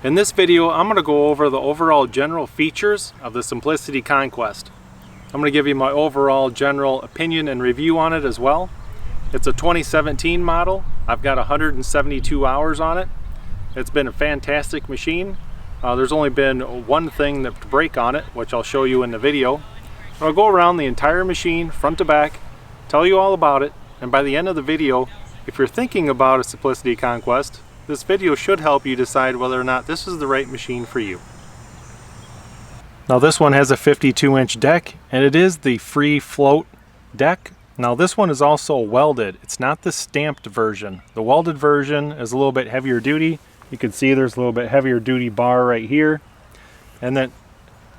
In this video, I'm going to go over the overall general features of the Simplicity Conquest. I'm going to give you my overall general opinion and review on it as well. It's a 2017 model. I've got 172 hours on it. It's been a fantastic machine. There's only been one thing to break on it, which I'll show you in the video. I'll go around the entire machine, front to back, tell you all about it, and by the end of the video, if you're thinking about a Simplicity Conquest, this video should help you decide whether or not this is the right machine for you. Now this one has a 52-inch deck, and it is the free float deck. Now this one is also welded. It's not the stamped version. The welded version is a little bit heavier duty. You can see there's a little bit heavier duty bar right here. And then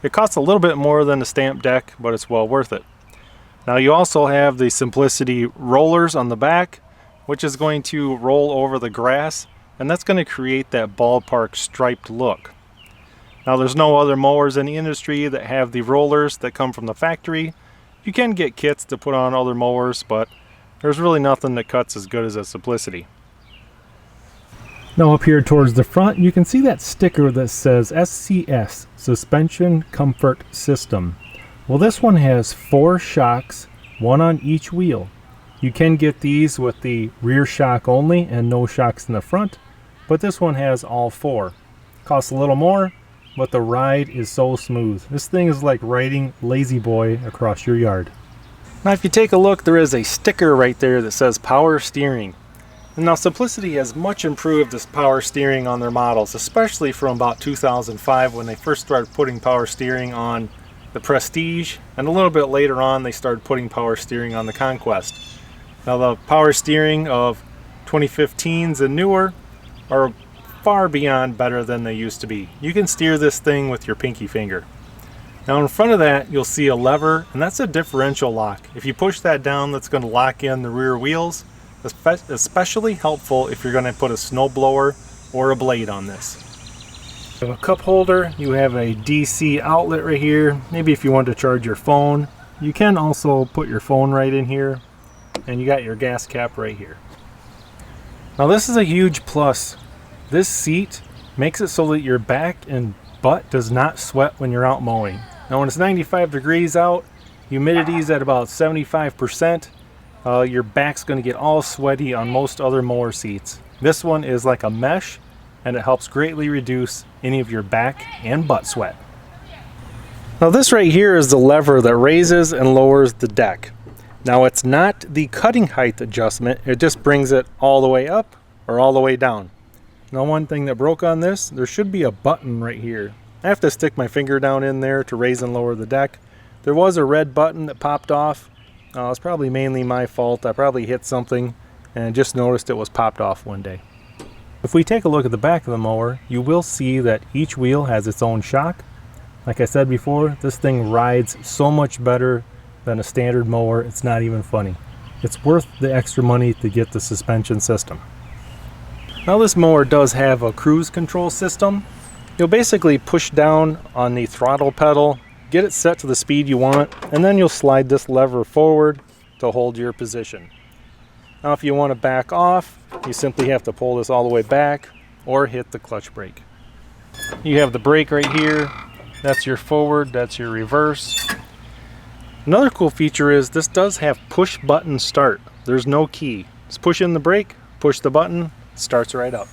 it costs a little bit more than the stamped deck, but it's well worth it. Now you also have the Simplicity rollers on the back, which is going to roll over the grass, and that's going to create that ballpark striped look. Now there's no other mowers in the industry that have the rollers that come from the factory. You can get kits to put on other mowers, but there's really nothing that cuts as good as a Simplicity. Now up here towards the front, you can see that sticker that says SCS, Suspension Comfort System. Well, this one has 4 shocks, one on each wheel. You can get these with the rear shock only and no shocks in the front, but this one has all 4. Costs a little more, but the ride is so smooth. This thing is like riding Lazy Boy across your yard. Now if you take a look, there is a sticker right there that says power steering. And now Simplicity has much improved this power steering on their models, especially from about 2005 when they first started putting power steering on the Prestige, and a little bit later on they started putting power steering on the Conquest. Now the power steering of 2015s and newer are far beyond better than they used to be. You can steer this thing with your pinky finger. Now in front of that you'll see a lever, and that's a differential lock. If you push that down, that's going to lock in the rear wheels. Especially helpful if you're going to put a snowblower or a blade on this. You have a cup holder, you have a DC outlet right here. Maybe if you want to charge your phone. You can also put your phone right in here, and you got your gas cap right here. Now this is a huge plus. This seat makes it so that your back and butt does not sweat when you're out mowing. Now when it's 95 degrees out, humidity's at about 75%, your back's going to get all sweaty on most other mower seats. This one is like a mesh, and it helps greatly reduce any of your back and butt sweat. Now this right here is the lever that raises and lowers the deck. Now it's not the cutting height adjustment, it just brings it all the way up or all the way down. Now one thing that broke on this, there should be a button right here. I have to stick my finger down in there to raise and lower the deck. There was a red button that popped off. It's probably mainly my fault. I probably hit something and just noticed it was popped off one day. If we take a look at the back of the mower, you will see that each wheel has its own shock. Like I said before, this thing rides so much better than a standard mower, it's not even funny. It's worth the extra money to get the suspension system. Now this mower does have a cruise control system. You'll basically push down on the throttle pedal, get it set to the speed you want, and then you'll slide this lever forward to hold your position. Now if you want to back off, you simply have to pull this all the way back or hit the clutch brake. You have the brake right here. That's your forward, that's your reverse. Another cool feature is this does have push button start. There's no key. Just push in the brake, push the button, it starts right up.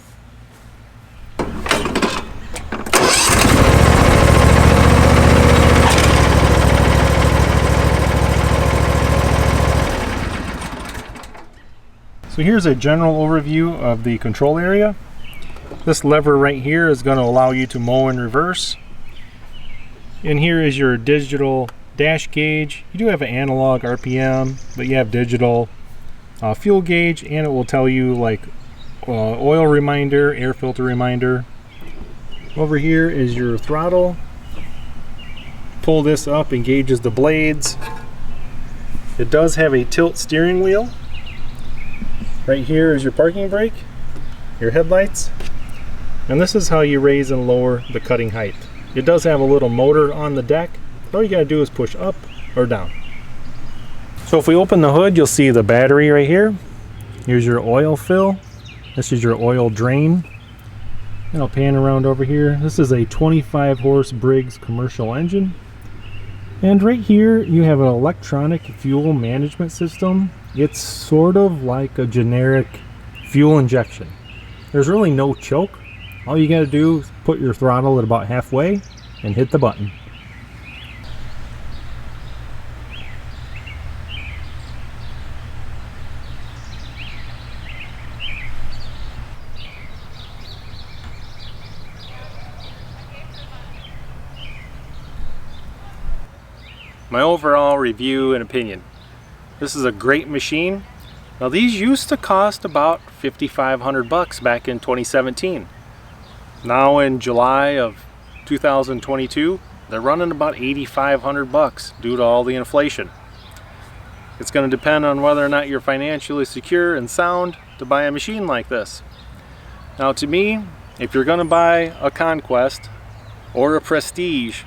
So here's a general overview of the control area. This lever right here is going to allow you to mow in reverse. And here is your digital dash gauge. You do have an analog RPM, but you have digital fuel gauge, and it will tell you like oil reminder, air filter reminder. Over here is your throttle. Pull this up, engages the blades. It does have a tilt steering wheel. Right here is your parking brake, your headlights, and this is how you raise and lower the cutting height. It does have a little motor on the deck. All you gotta do is push up or down. So if we open the hood, you'll see the battery right here. Here's your oil fill. This is your oil drain. And I'll pan around over here. This is a 25 horse Briggs commercial engine. And right here you have an electronic fuel management system. It's sort of like a generic fuel injection. There's really no choke. All you gotta do is put your throttle at about halfway and hit the button. My overall review and opinion. This is a great machine. Now these used to cost about $5,500 back in 2017. Now in July of 2022, they're running about $8,500 due to all the inflation. It's going to depend on whether or not you're financially secure and sound to buy a machine like this. Now to me, if you're going to buy a Conquest or a Prestige,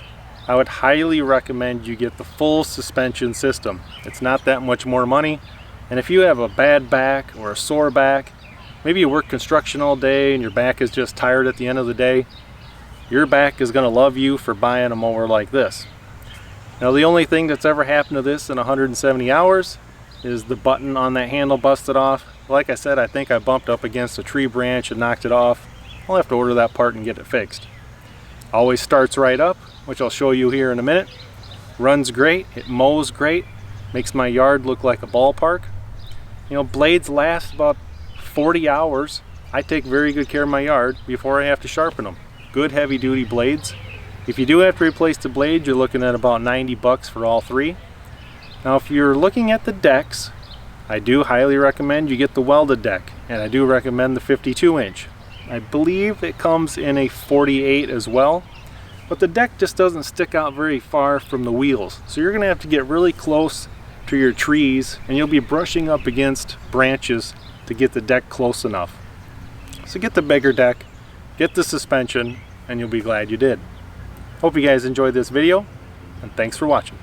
I would highly recommend you get the full suspension system. It's not that much more money, and if you have a bad back or a sore back, maybe you work construction all day and your back is just tired at the end of the day, your back is going to love you for buying a mower like this. Now the only thing that's ever happened to this in 170 hours is the button on that handle busted off. Like I said, I think I bumped up against a tree branch and knocked it off. I'll have to order that part and get it fixed. Always starts right up, which I'll show you here in a minute. Runs great, it mows great, makes my yard look like a ballpark. You know, blades last about 40 hours. I take very good care of my yard before I have to sharpen them. Good heavy duty blades. If you do have to replace the blade, you're looking at about $90 for all three. Now if you're looking at the decks, I do highly recommend you get the welded deck, and I do recommend the 52-inch. I believe it comes in a 48 as well, but the deck just doesn't stick out very far from the wheels. So you're gonna have to get really close to your trees, and you'll be brushing up against branches to get the deck close enough. So get the bigger deck, get the suspension, and you'll be glad you did. Hope you guys enjoyed this video, and thanks for watching.